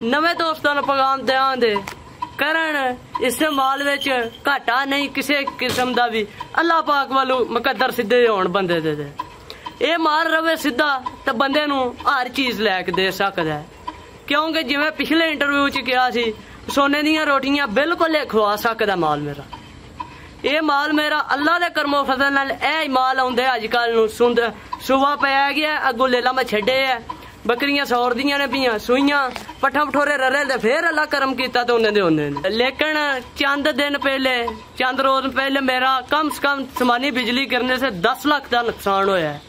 नवे दोस्तों ने पैगाम ध्यान दे करन इस्तेमाल विच घाटा नहीं किसी किस्म का भी अल्लाह पाक वालों मुकद्दर सीधे होण बंदे दे ये माल रवे सीधा तो बंदे नू हर चीज लैके दे सकदा है क्योंकि जिवें पिछले इंटरव्यू च कहा सी सोने दीयां रोटियां बिल्कुल खवा सकदा माल मेरा ये माल मेरा अल्लाह दे करमो फजल नाल ए माल आउंदे अजकल नू सुबह पै गया अगों लेला मैं छड्डे है बकरियां सौर दियां ने पियां सुइयां पट्ठा पठोरे ररे ते फिर अल्लाह करम कीता तो उन्हें दे उन्हें लेकिन चंद दिन पहले चंद रोज पहले मेरा कम से कम समानी बिजली गिरने से 10 लाख का नुकसान होया है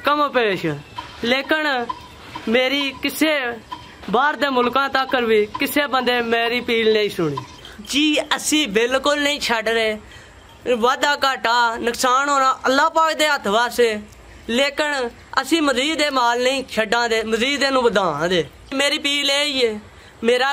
कम पेश लेकिन मेरी किसी बाहर दे मुल्कां तक भी किसी बंदे मेरी पील नहीं सुनी जी असी बिल्कुल नहीं छड़ रहे वादा घाटा नुकसान होना अल्लाह पाक दे हथ वास्ते लेकिन असी मजीद माल नहीं छड्डा दे मजीद इनू वधा दे मेरी पील यही है मेरा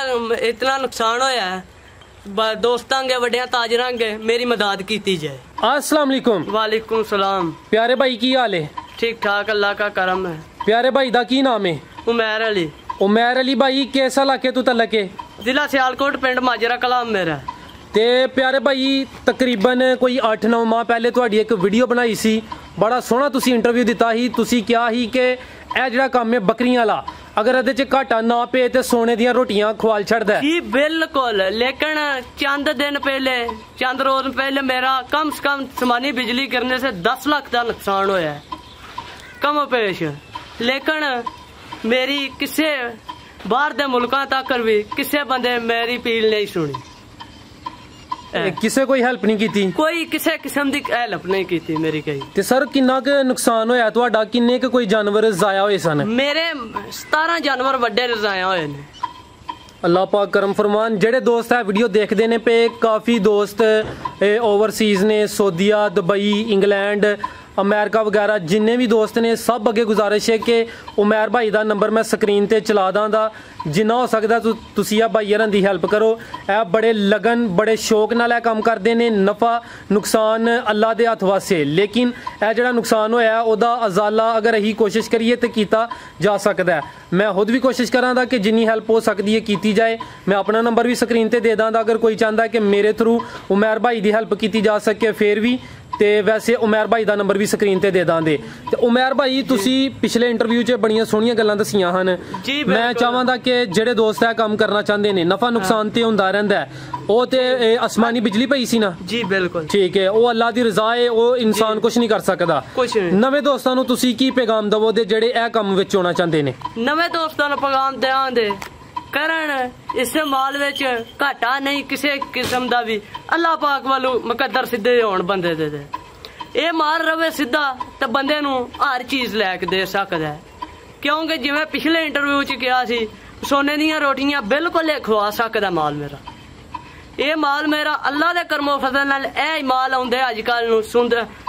इतना नुकसान होया है दोस्तां गे वड्डियां ताजरां गे मेरी मदद की जाए। अस्सलाम वालेकुम। वालेकुम सलाम। प्यारे भाई की हाल है? ठीक ठाक अल्लाह का करम है। प्यारे भाई दा की नाम है? उमैर अली। उमैर अली भाई किस इलाके तू तलक है? जिला सियालकोट पिंड माजरा कलाम मेरा। ते प्यारे भाई तकरीबन कोई 8-9 माह पहले तुहाडी एक वीडियो बनाई सी बड़ा सोहना तुसी इंटरव्यू दिता ही तुसी क्या ही कि ए जिहड़ा काम है बकरियां वाला अगर इहदे च घाटा ना पे ते सोने दियां रोटियां खवाल छड़दा है। जी बिल्कुल लेकिन चंद दिन पहले चंद रोज पहले मेरा कम से कम समानी बिजली गिरने से 10 लाख का नुकसान होया है कम पेश लेकिन मेरी किसी बाहर दे मुल्कां तक भी किसी बंदे मेरी पील नहीं सुनी किसे कोई हेल्प नहीं की थी कोई किसी किस्म की हेल्प नहीं की थी मेरी कहीं ते सर किन्ना क नुकसान होया तुहाडा किन्ने क कोई जानवर जाया होए सन? मेरे 17 जानवर वड्डे जाया होए ने। अल्लाह पाक करम फरमान जेडे दोस्त है वीडियो देखते ने पे काफ़ी दोस्त ओवरसीज ने सऊदीया दुबई इंग्लैंड अमेरिका वगैरह जिन्ने भी दोस्त ने सब अगे गुजारिश है कि उमैर भाई का नंबर मैं स्क्रीन ते चला दा जिन्ना हो सकता तुसी भाई हरां दी हेल्प करो ए बड़े लगन बड़े शौक नाल ए काम करते ने नफा नुकसान अल्लाह दे हथ वास्ते लेकिन ए जिहड़ा नुकसान होया ओदा अजाला अगर अही कोशिश करिए तो किया जा सकता है। मैं खुद भी कोशिश करां कि जिन्नी हेल्प हो सकती है की जाए। मैं अपना नंबर भी स्क्रीन ते दे दा अगर कोई चाहता है कि मेरे थ्रू उमैर भाई की हेल्प की जा सके फिर भी ते वैसे उमैर भाई का नंबर भी स्क्रीन ते दे दांदे। ते उमैर भाई तुसी पिछले इंटरव्यू च बड़ियां सोहणियां गल्लां दसियां हन मैं चाहांगा कि जेडे दोस्त है काम करना चाहते ने नफा नुकसान ते हुंदा रहिंदा है ओ ते आसमानी बिजली पई सी ना? जी बिल्कुल ठीक है ओ अल्लाह दी रज़ा है ओ इंसान कुछ नहीं कर सकदा। नवे दोस्तां नूं तुसी की पैगाम दवो दे जेडे ए काम विच होना चाहते ने? नवे दोस्तां नूं पैगाम ध्यान दे करन इस्तेमाल विच घाटा नहीं किसी किस्म का भी अल्लाह पाक वालों मुकद्दर सीधे होण बंदे दे ये माल रवे सीधा तो बंदे नू हर चीज लैके दे सकदा है क्योंकि जिवें पिछले इंटरव्यू च कहा सी सोने दीयां रोटियां बिल्कुल खवा सकदा माल मेरा ये माल मेरा अल्लाह दे करमो फजल नाल ए माल आउंदे अजकल नू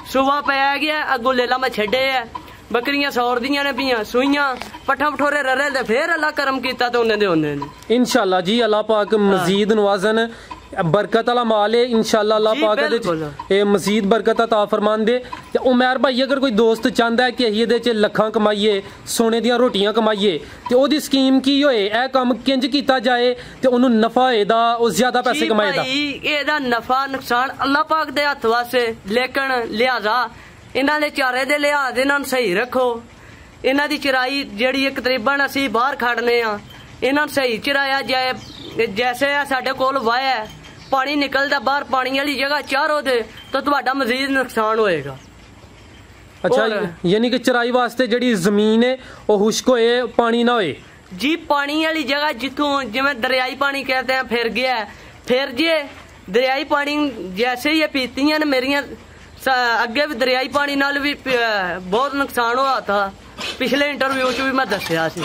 सुबह पै गया अगों लेला मैं छड्डे है बकरियां सौर दियां ने पियां सुइयां पट्ठा पठोरे ररे ते फिर अल्लाह करम कीता तो उन्हें दे उन्हें इंशाअल्लाह जी अल्लाह पाक मजीद नवाजन बरकत वाला माल है इंशाअल्लाह अल्लाह पाक ए मजीद बरकत अता फरमान दे। ते उमैर भाई अगर कोई दोस्त चाहता है कि असीं इहदे च लखां कमाइए सोने दियां रोटियां कमाइए ते ओदी स्कीम की होए ए काम किंज कीता जाए ते ओनू नफा होएदा ओ ज्यादा पैसे कमाए दा? एदा नफा नुकसान अल्लाह पाक दे हथ वास्ते लेकिन लिहाजा इन्हां दे चारे दे लिहाज इन्हां नूं सही रखो इन्हां दी चराई जिहड़ी एक तकरीबन असीं बाहर खड़ने आ इन्हां नूं सही चराया जाए जैसे साडे कोल वाया पानी निकलदा बाहर पानी वाली जगह चारो दे तो तुहाडा मजीद नुकसान होएगा। अच्छा यानी कि चराई वास्ते जिहड़ी जमीन है वो खुश्क होए पानी ना होए? जी पानी वाली जगह जिथों जिवें दरियाई पानी कहते हैं फिर गया फिर जे दरियाई पानी जैसे ही पीतियां ने मेरियां अगे भी दरियाई पानी नाल भी बहुत नुकसान हुआ था पिछले इंटरव्यू च भी मैं दसिया सी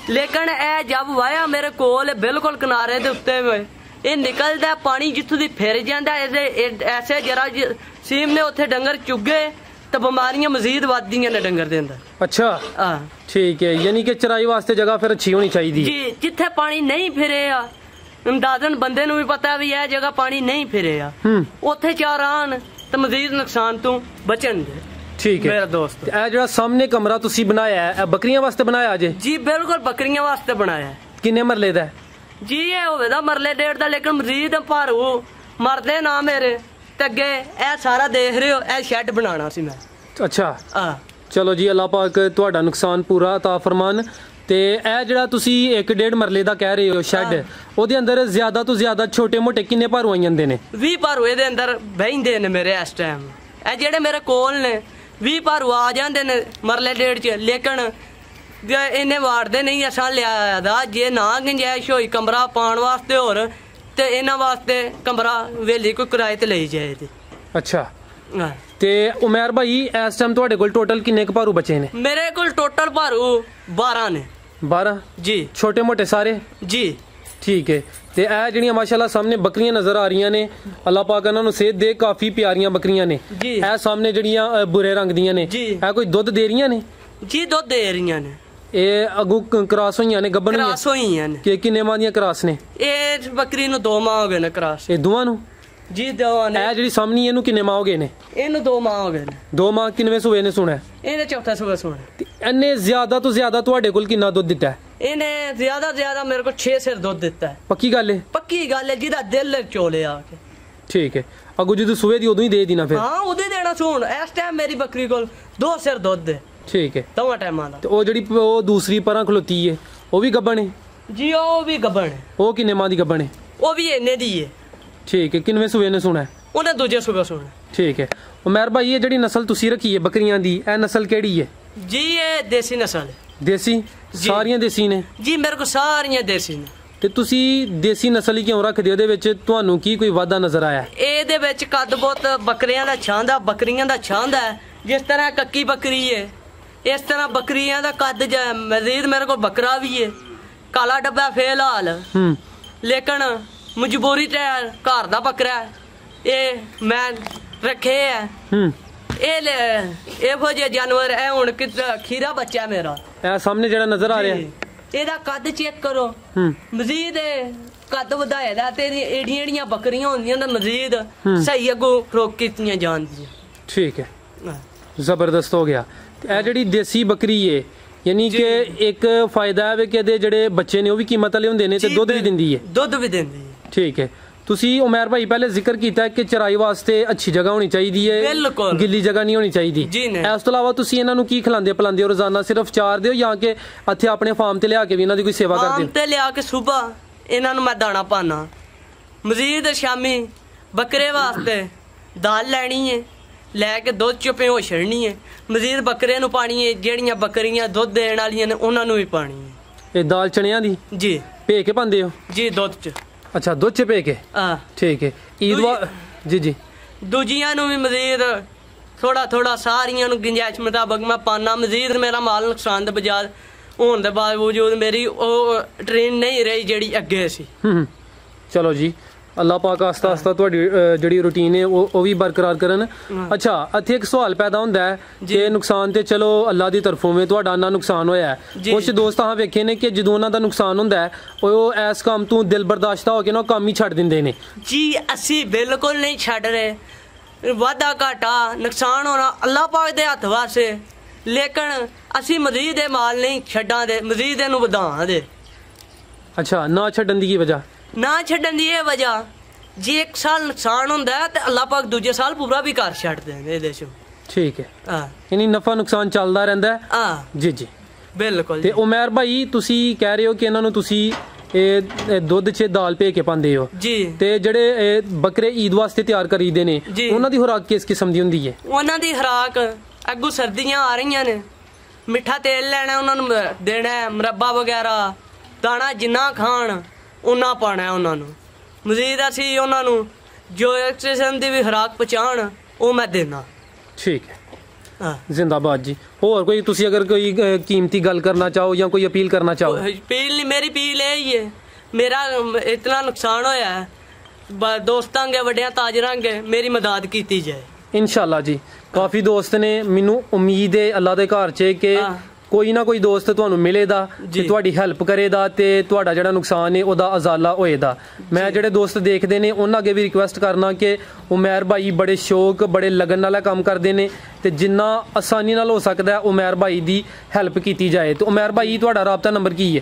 लेकिन ए जब वाया मेरे कोल बिल्कुल किनारे दे उत्ते ये निकलदा पानी जिथों दी फिर जांदा ऐसे जरा सीम ने उत्थे डंगर चुगे तो बीमारियां मजीद वधदियां ने डंगर दे अंदर। अच्छा हां ठीक है यानी कि चराई वास्ते जगह फिर अच्छी होनी चाहिए जी जिथे पानी नहीं फिरे अंदाजन बंदे नूं भी पता भी यह जगह पानी नहीं फिरे उत्थे चार आन तो मजीद नुकसान तू बचन दे। ठीक है मेरा दोस्त ए जिहड़ा सामने कमरा तुसी बनाया है बकरियां वास्ते बनाया जे? जी बिल्कुल बकरियां वास्ते बनाया है। ਕਿੰਨੇ ਮਰਲੇ ਦਾ ਹੈ? ਜੀ ਇਹ ਹੋਵੇਗਾ ਮਰਲੇ ਡੇਢ ਦਾ, ਲੇਕਿਨ ਮਜ਼ੀਦ ਭਾਰੂ ਮਰਦੇ ਨਾ ਮੇਰੇ ਤੇ ਅੱਗੇ ਇਹ ਸਾਰਾ ਦੇਖ ਰਹੇ ਹੋ, ਇਹ ਸ਼ੈੱਡ ਬਣਾਉਣਾ ਸੀ ਮੈਂ। ਅੱਛਾ ਆ ਚਲੋ ਜੀ, ਅੱਲਾਹ ਪਾਕ ਤੁਹਾਡਾ ਨੁਕਸਾਨ ਪੂਰਾ ਅਤਾ ਫਰਮਾਨ। ਤੇ ਇਹ ਜਿਹੜਾ ਤੁਸੀਂ 1.5 ਮਰਲੇ ਦਾ ਕਹਿ ਰਹੇ ਹੋ ਸ਼ੈੱਡ, ਉਹਦੇ ਅੰਦਰ ਜ਼ਿਆਦਾ ਤੋਂ ਜ਼ਿਆਦਾ ਛੋਟੇ ਮੋਟੇ ਕਿੰਨੇ ਭਾਰੂ ਆਈ ਜਾਂਦੇ ਨੇ? 20 ਭਾਰੂ ਇਹਦੇ ਅੰਦਰ ਬਹਿੰਦੇ ਨੇ ਮੇਰੇ ਇਸ ਟਾਈਮ। ਇਹ ਜਿਹੜੇ ਮੇਰੇ ਕੋਲ ਨੇ 20 ਭਾਰੂ ਆ ਜਾਂਦੇ ਨੇ ਮਰਲੇ ਡੇਢ ਚ, ਲੇਕਿਨ ਜੇ ਇਹਨੇ ਵਾੜਦੇ ਨਹੀਂ ਅਸਾਂ ਲਿਆ ਦਾ। ਜੇ ਨਾ ਗੁੰਜਾਇਸ਼ ਹੋਈ ਕਮਰਾ ਪਾਉਣ ਵਾਸਤੇ ਹੋਰ, ਤੇ ਇਹਨਾਂ ਵਾਸਤੇ ਕਮਰਾ ਵੇਲੀ ਕੋਈ ਕਿਰਾਏ ਤੇ ਲਈ ਜਾਏ ਤੇ। ਅੱਛਾ ਤੇ ਉਮਰ ਭਾਈ ਇਸ ਟਾਈਮ ਤੁਹਾਡੇ ਕੋਲ ਟੋਟਲ ਕਿੰਨੇ ਕੁ ਭਾਰੂ ਬਚੇ ਨੇ? ਮੇਰੇ ਕੋਲ ਟੋਟਲ ਭਾਰੂ 12 ਨੇ। 12 ਜੀ? ਛੋਟੇ ਮੋਟੇ ਸਾਰੇ ਜੀ? ਠੀਕ ਹੈ। ਤੇ ਇਹ ਜਿਹੜੀਆਂ ਮਾਸ਼ਾਅੱਲਾ ਸਾਹਮਣੇ ਬੱਕਰੀਆਂ ਨਜ਼ਰ ਆ ਰਹੀਆਂ ਨੇ, ਅੱਲਾਹ ਪਾਕ ਇਹਨਾਂ ਨੂੰ ਸੇਧ ਦੇ, ਕਾਫੀ ਪਿਆਰੀਆਂ ਬੱਕਰੀਆਂ ਨੇ। ਇਹ ਸਾਹਮਣੇ ਜਿਹੜੀਆਂ ਬੁਰੇ ਰੰਗ ਦੀਆਂ ਨੇ, ਇਹ ਕੋਈ ਦੁੱਧ ਦੇ ਰਹੀਆਂ ਨੇ? ਜੀ ਦੁੱਧ ਦੇ ਰਹੀਆਂ ਨੇ। ਇਹ ਅਗੂ ਕ੍ਰਾਸ ਹੋਈਆਂ ਨੇ, ਗੱਭਣ ਕ੍ਰਾਸ ਹੋਈਆਂ ਨੇ। ਕਿ ਕਿੰਨੇ ਮਾਹ ਦੀਆਂ ਕ੍ਰਾਸ ਨੇ? ਇਹ ਬੱਕਰੀ ਨੂੰ 2 ਮਾਹ ਹੋ ਗਏ ਨੇ ਕ੍ਰਾਸ। ਇਹ ਦੋਵਾਂ ਨੂੰ? ਜੀ ਦੋਵਾਂ ਨੇ। ਇਹ ਜਿਹੜੀ ਸਾਹਮਣੀ ਇਹਨੂੰ ਕਿੰਨੇ ਮਾਹ ਹੋ ਗਏ ਨੇ? ਇਹਨੂੰ 2 ਮਾਹ ਹੋ ਗਏ ਨੇ। 2 ਮਾਹ ਕਿੰਨਵੇਂ ਸੂਏ ਨੇ ਸੁਣਿਆ? ਇਹਨੇ ਚੌਥਾ ਸੂਆ ਸੁਣਿਆ। ਇਹਨੇ ਜ਼ਿਆਦਾ ਤੋਂ ਜ਼ਿਆਦਾ ਤੁਹਾਡੇ ਕੋਲ ਕਿੰਨਾ ਦੁੱਧ ਦਿੱਤਾ? ਇਹਨੇ ਜ਼ਿਆਦਾ ਮੇਰੇ ਕੋਲ 6 ਸਿਰ ਦੁੱਧ ਦਿੱਤਾ ਹੈ। ਪੱਕੀ ਗੱਲ ਹੈ? ਪੱਕੀ ਗੱਲ ਹੈ, ਜਿਹਦਾ ਦਿਲ ਚੋਲੇ ਆ ਕੇ। ਠੀਕ ਹੈ। ਅਗੂ ਜਦੋਂ ਸੂਏ ਦੀ ਉਦੋਂ ਹੀ ਦੇ ਦੇਣਾ ਫਿਰ? ਹਾਂ ਉਦੋਂ ਹੀ ਦੇਣਾ। ਸੁਣ ਇਸ ਟਾਈਮ ਮੇਰੀ ਬੱਕਰੀ ਕੋਲ 2 ਸਿਰ ਦੁੱਧ ਹੈ। ਠੀਕ ਹੈ। ਦੋਵਾਂ ਟਾਈਮਾਂ ਦਾ। ਤੇ ਉਹ ਜਿਹੜੀ ਉਹ ਦੂਸਰੀ ਪਰਾਂ ਖਲੋਤੀ ਹੈ ਉਹ ਵੀ ਗੱਭਣ ਹੈ? ਜੀ ਉਹ ਵੀ ਗੱਭਣ ਹੈ। ਉਹ ਕਿੰਨੇ ਮਾਹ ਦੀ ਗੱਭਣ ਹੈ? ਉਹ ਵੀ ਇੰਨੇ ਦੀ ਹੈ। ਠੀਕ ਹੈ। ਕਿੰਨਵੇਂ ਸੂਏ ਨੇ ਸੁਣਾ? ਉਹਨੇ ਦੂਜੇ ਸੂਏ ਸੁਣਾ। ਠੀਕ ਹੈ। ਉਮਰ ਭਾਈ ਇਹ ਜਿਹੜੀ ਨਸਲ ਤੁਸੀਂ ਰੱਖੀ ਹੈ ਬੱਕਰੀਆਂ ਦੀ, ਇਹ ਨਸਲ ਕਿਹੜੀ ਹੈ? ਜੀ ਇਹ ਦੇਸੀ ਨਸਲ ਹੈ। ਦੇਸੀ? ਸਾਰੀਆਂ ਦੇਸੀ ਨੇ? ਜੀ ਮੇਰੇ ਕੋਲ ਸਾਰੀਆਂ ਦੇਸੀ ਨੇ। ਤੇ ਤੁਸੀਂ ਦੇਸੀ ਨਸਲ ਹੀ ਕਿਉਂ ਰੱਖਦੇ? ਉਹਦੇ ਵਿੱਚ ਤੁਹਾਨੂੰ ਕੀ ਕੋਈ ਵਾਧਾ ਨਜ਼ਰ ਆਇਆ? ਇਹਦੇ ਵਿੱਚ ਕੱਦ ਬਹੁਤ ਬੱਕਰੀਆਂ ਦਾ ਛਾਂਦਾ, ਬੱਕਰੀਆਂ ਦਾ ਛਾਂਦਾ ਹੈ। ਜਿਸ ਤਰ੍ਹਾਂ ਕੱਕੀ ਬੱਕਰੀ ਹੈ, ਇਸ ਤਰ੍ਹਾਂ ਬੱਕਰੀਆਂ ਦਾ ਕੱਦ ਮਜ਼ੀਦ ਮੇਰੇ ਕੋਲ ਬੱਕਰਾ ਵੀ ਹੈ। ਕਾਲਾ ਡੱਬਾ ਫਿਲਹਾਲ, ਲੇਕਿਨ ਮਜਬੂਰੀ ਤੇ ਘਰ ਦਾ ਬੱਕਰਾ ਇਹ ਮੈਂ ਰੱਖੇ ਹੈ। ਇਹੋ ਜਿਹੇ ਜਾਨਵਰ ਹੈ। ਹੁਣ ਖੀਰਾ ਬੱਚਾ ਮੇਰਾ ਇਹ ਸਾਹਮਣੇ ਜਿਹੜਾ ਨਜ਼ਰ ਆ ਰਿਹਾ, ਇਹਦਾ ਕੱਦ ਚੈੱਕ ਕਰੋ। ਮਜ਼ੀਦ ਕੱਦ ਵਧਾਇਆ ਦਾ ਤੇ ਏੜੀਆਂ ਏੜੀਆਂ ਬੱਕਰੀਆਂ ਹੁੰਦੀਆਂ ਤਾਂ ਮਜ਼ੀਦ ਸਹੀ ਅੱਗੋਂ ਫਰੋਕ ਕੀਤੀਆਂ ਜਾਂਦੀਆਂ। ਠੀਕ ਹੈ, ਜ਼ਬਰਦਸਤ ਹੋ ਗਿਆ। ਇਹ ਜਿਹੜੀ ਦੇਸੀ ਬੱਕਰੀ ਹੈ, ਯਾਨੀ ਕਿ ਇੱਕ ਫਾਇਦਾ ਹੈ ਕਿ ਇਹਦੇ ਜਿਹੜੇ ਬੱਚੇ ਨੇ ਉਹ ਵੀ ਕੀਮਤ ਵਾਲੇ ਹੁੰਦੇ ਨੇ ਤੇ ਦੁੱਧ ਵੀ ਦਿੰਦੀ ਹੈ। ਦੁੱਧ ਵੀ ਦਿੰਦੀ ਹੈ। ਠੀਕ ਹੈ। ਤੁਸੀਂ ਉਮਰ ਭਾਈ ਪਹਿਲੇ ਜ਼ਿਕਰ ਕੀਤਾ ਕਿ ਚਰਾਈ ਵਾਸਤੇ ਅੱਛੀ ਜਗ੍ਹਾ ਹੋਣੀ ਚਾਹੀਦੀ ਹੈ, ਗਿੱਲੀ ਜਗ੍ਹਾ ਨਹੀਂ ਹੋਣੀ ਚਾਹੀਦੀ। ਇਸ ਤੋਂ ਇਲਾਵਾ ਤੁਸੀਂ ਇਹਨਾਂ ਨੂੰ ਕੀ ਖਿਲਾਉਂਦੇ ਪਿਲਾਉਂਦੇ ਹੋ ਰੋਜ਼ਾਨਾ? ਸਿਰਫ ਚਾਰ ਦਿਓ ਜਾਂ ਕਿ ਇੱਥੇ ਆਪਣੇ ਫਾਰਮ ਤੇ ਲਿਆ ਕੇ ਵੀ ਇਹਨਾਂ ਦੀ ਕੋਈ ਸੇਵਾ ਕਰਦੇ ਹੋ? ਫਾਰਮ ਤੇ ਲਿਆ ਕੇ ਸੁਬਾ ਇਹਨਾਂ ਨੂੰ ਮੈਂ ਦਾਣਾ ਪਾਣਾ। ਮਜ਼ੀਦ ਸ਼ਾਮੀ ਬੱਕਰੇ ਵਾਸਤੇ ਦਾਲ ਲੈਣੀ ਹੈ, ਲੈ ਕੇ ਦੁੱਧ ਚ ਭਿਓ ਛੱਡਣੀ ਹੈ। ਮਜ਼ੀਦ ਬੱਕਰੇ ਨੂੰ ਪਾਣੀ ਹੈ, ਜਿਹੜੀਆਂ ਬੱਕਰੀਆਂ ਦੁੱਧ ਦੇਣ ਵਾਲੀਆਂ ਨੇ ਉਹਨਾਂ ਨੂੰ ਵੀ ਪਾਣੀ ਹੈ। ਇਹ ਦਾਲ ਚਣਿਆਂ ਦੀ ਜੀ ਭੇ ਕੇ ਪਾਉਂਦੇ ਹੋ? ਜੀ ਦੁੱਧ ਚ। ਅੱਛਾ, ਦੁੱਧ ਚ ਭੇ ਕੇ। ਠੀਕ ਹੈ। ਜੀ ਜੀ। ਦੂਜੀਆਂ ਨੂੰ ਵੀ ਮਜ਼ੀਦ ਥੋੜਾ ਥੋੜਾ ਸਾਰੀਆਂ ਨੂੰ ਗੁੰਜਾਇਸ਼ ਮੁਤਾਬਕ ਮੈਂ ਪਾਣਾ। ਮਜ਼ੀਦ ਮੇਰਾ ਮਾਲ ਨੁਕਸਾਨ ਦੇ ਬਾਜ਼ਾਰ ਹੋਣ ਦੇ ਬਾਵਜੂਦ ਮੇਰੀ ਉਹ ਟ੍ਰੇਨ ਨਹੀਂ ਰਹੀ ਜਿਹੜੀ ਅੱਗੇ ਸੀ। ਚਲੋ ਜੀ, ਅੱਲਾਹ ਪਾਕ ਆਸਤਾ ਆਸਤਾ ਤੁਹਾਡੀ ਜਿਹੜੀ ਰੂਟੀਨ ਹੈ ਉਹ ਵੀ ਬਰਕਰਾਰ ਕਰਨ। ਅੱਛਾ, ਇੱਥੇ ਇੱਕ ਸਵਾਲ ਪੈਦਾ ਹੁੰਦਾ ਹੈ ਕਿ ਨੁਕਸਾਨ ਤੇ ਚਲੋ ਅੱਲਾਹ ਦੀ ਤਰਫੋਂ ਵੀ ਤੁਹਾਡਾ ਨਾ ਨੁਕਸਾਨ ਹੋਇਆ। ਕੁਝ ਦੋਸਤ ਹਾਂ ਵੇਖੇ ਨੇ ਕਿ ਜਦੋਂ ਉਹਨਾਂ ਦਾ ਨੁਕਸਾਨ ਹੁੰਦਾ ਹੈ ਉਹ ਇਸ ਕੰਮ ਤੋਂ ਦਿਲ ਬਰਦਾਸ਼ਤਾ ਹੋ ਕੇ ਨਾ ਕੰਮ ਹੀ ਛੱਡ ਦਿੰਦੇ ਨੇ। ਜੀ ਅਸੀਂ ਬਿਲਕੁਲ ਨਹੀਂ ਛੱਡ ਰਹੇ। ਵਾਧਾ ਘਾਟਾ ਨੁਕਸਾਨ ਹੋਣਾ ਅੱਲਾਹ ਪਾਕ ਦੇ ਹੱਥ ਵਾਸੇ, ਲੇਕਿਨ ਅਸੀਂ ਮਜ਼ੀਦ ਇਹ ਮਾਲ ਨਹੀਂ ਛੱਡਾਂ ਦੇ, ਮਜ਼ੀਦ ਇਹਨੂੰ ਵਧਾਵਾਂ ਦੇ। ਅੱਛਾ, ਨਾ ਛੱਡਣ ਦੀ ਕੀ ਵਜ੍ਹਾ? ਨਾ ਛੱਡਣ ਦੀ ਇਹ ਵਜ੍ਹਾ, ਜੇ ਇੱਕ ਸਾਲ ਨੁਕਸਾਨ ਹੁੰਦਾ ਹੈ ਤੇ ਅੱਲਾਹ ਪਾਕ ਦੂਜੇ ਸਾਲ ਪੂਰਾ ਵੀ ਕਰ ਛੱਡਦੇ ਨੇ ਇਹਦੇ ਚੋਂ। ਠੀਕ ਹੈ। ਯਾਨੀ ਨਫਾ ਨੁਕਸਾਨ ਚੱਲਦਾ ਰਹਿੰਦਾ ਹੈ। ਜੀ ਜੀ ਬਿਲਕੁਲ। ਤੇ ਉਮਰ ਭਾਈ ਤੁਸੀਂ ਕਹਿ ਰਹੇ ਹੋ ਕਿ ਇਹਨਾਂ ਨੂੰ ਤੁਸੀਂ ਇਹ ਦੁੱਧ 'ਚ ਦਾਲ ਭੇ ਕੇ ਪਾਉਂਦੇ ਹੋ ਜੀ, ਤੇ ਜਿਹੜੇ ਬੱਕਰੇ ਈਦ ਵਾਸਤੇ ਤਿਆਰ ਕਰੀਦੇ ਨੇ ਉਹਨਾਂ ਦੀ ਖੁਰਾਕ ਕਿਸ ਕਿਸਮ ਦੀ ਹੁੰਦੀ ਹੈ? ਉਹਨਾਂ ਦੀ ਖੁਰਾਕ ਅੱਗੂ ਸਰਦੀਆਂ ਆ ਰਹੀਆਂ ਨੇ, ਮਿੱਠਾ ਤੇਲ ਲੈਣਾ ਉਹਨਾਂ ਨੂੰ ਦੇਣਾ, ਮੁਰੱਬਾ ਵਗੈਰਾ, ਦਾਣਾ ਜਿੰਨਾ ਖਾਣ ਉਹਨਾਂ ਪਾਣਾ ਉਹਨਾਂ ਨੂੰ। ਮਜ਼ੀਦ ਅਸੀਂ ਉਹਨਾਂ ਨੂੰ ਜੋ ਇੱਕ ਕਿਸਮ ਦੀ ਵੀ ਖੁਰਾਕ ਪਹੁੰਚਾਉਣ ਉਹ ਮੈਂ ਦੇਣਾ। ਠੀਕ ਹੈ, ਜ਼ਿੰਦਾਬਾਦ ਜੀ। ਹੋਰ ਕੋਈ ਤੁਸੀਂ ਅਗਰ ਕੋਈ ਕੀਮਤੀ ਗੱਲ ਕਰਨਾ ਚਾਹੋ ਜਾਂ ਕੋਈ ਅਪੀਲ ਕਰਨਾ ਚਾਹੋ? ਅਪੀਲ ਨਹੀਂ, ਮੇਰੀ ਅਪੀਲ ਇਹ ਹੀ ਹੈ, ਮੇਰਾ ਇਤਨਾ ਨੁਕਸਾਨ ਹੋਇਆ ਹੈ, ਦੋਸਤਾਂ ਕੇ ਵੱਡਿਆਂ ਤਾਜਰਾਂ ਕੇ ਮੇਰੀ ਮਦਦ ਕੀਤੀ ਜਾਏ। ਇਨਸ਼ਾਅੱਲਾ ਜੀ। ਕਾਫੀ ਦੋਸਤ ਨੇ, ਮੈਨੂੰ ਉਮੀਦ ਹੈ ਅੱਲਾ ਦੇ ਘਰ 'ਚ ਕਿ ਕੋਈ ਨਾ ਕੋਈ ਦੋਸਤ ਤੁਹਾਨੂੰ ਮਿਲੇਗਾ ਤੇ ਤੁਹਾਡੀ ਹੈਲਪ ਕਰੇਗਾ ਤੇ ਤੁਹਾਡਾ ਜਿਹੜਾ ਨੁਕਸਾਨ ਹੈ ਉਹਦਾ ਅਜ਼ਾਲਾ ਹੋਏਗਾ। ਮੈਂ ਜਿਹੜੇ ਦੋਸਤ ਦੇਖਦੇ ਨੇ ਉਹਨਾਂ ਅੱਗੇ ਵੀ ਰਿਕੁਐਸਟ ਕਰਨਾ ਕਿ ਉਮਰ ਭਾਈ ਬੜੇ ਸ਼ੌਕ ਬੜੇ ਲਗਨ ਨਾਲ ਕੰਮ ਕਰਦੇ ਨੇ ਤੇ ਜਿੰਨਾ ਆਸਾਨੀ ਨਾਲ ਹੋ ਸਕਦਾ ਉਮਰ ਭਾਈ ਦੀ ਹੈਲਪ ਕੀਤੀ ਜਾਏ। ਤੇ ਉਮਰ ਭਾਈ ਤੁਹਾਡਾ ਰਾਬਤਾ ਨੰਬਰ ਕੀ ਹੈ?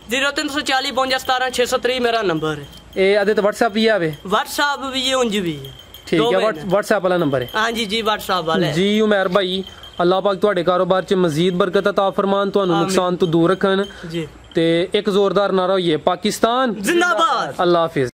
0340 52 17 630 ਮੇਰਾ ਨੰਬਰ ਹੈ। ਇਹ ਇਹਦੇ ਤੇ WhatsApp ਵੀ ਆਵੇ? WhatsApp ਵੀ ਹੈ, ਉਂਝ ਵੀ ਹੈ। ਠੀਕ ਹੈ, WhatsApp ਵਾਲਾ ਨੰਬਰ ਹੈ? ਹਾਂਜੀ ਜੀ, WhatsApp ਵਾਲਾ ਜੀ। ਉਮਰ ਭਾਈ ਅੱਲਾਹ ਪਾਕ ਤੁਹਾਡੇ ਕਾਰੋਬਾਰ 'ਚ ਮਜ਼ੀਦ ਬਰਕਤ ਅਤਾ ਫਰਮਾਨ, ਤੁਹਾਨੂੰ ਨੁਕਸਾਨ ਤੋਂ ਦੂਰ ਰੱਖਣ ਜੀ। ਤੇ ਇੱਕ ਜ਼ੋਰਦਾਰ ਨਾਰਾ ਹੋਈਏ, ਪਾਕਿस्तान जिंदाबाद। अल्लाह हाफिज।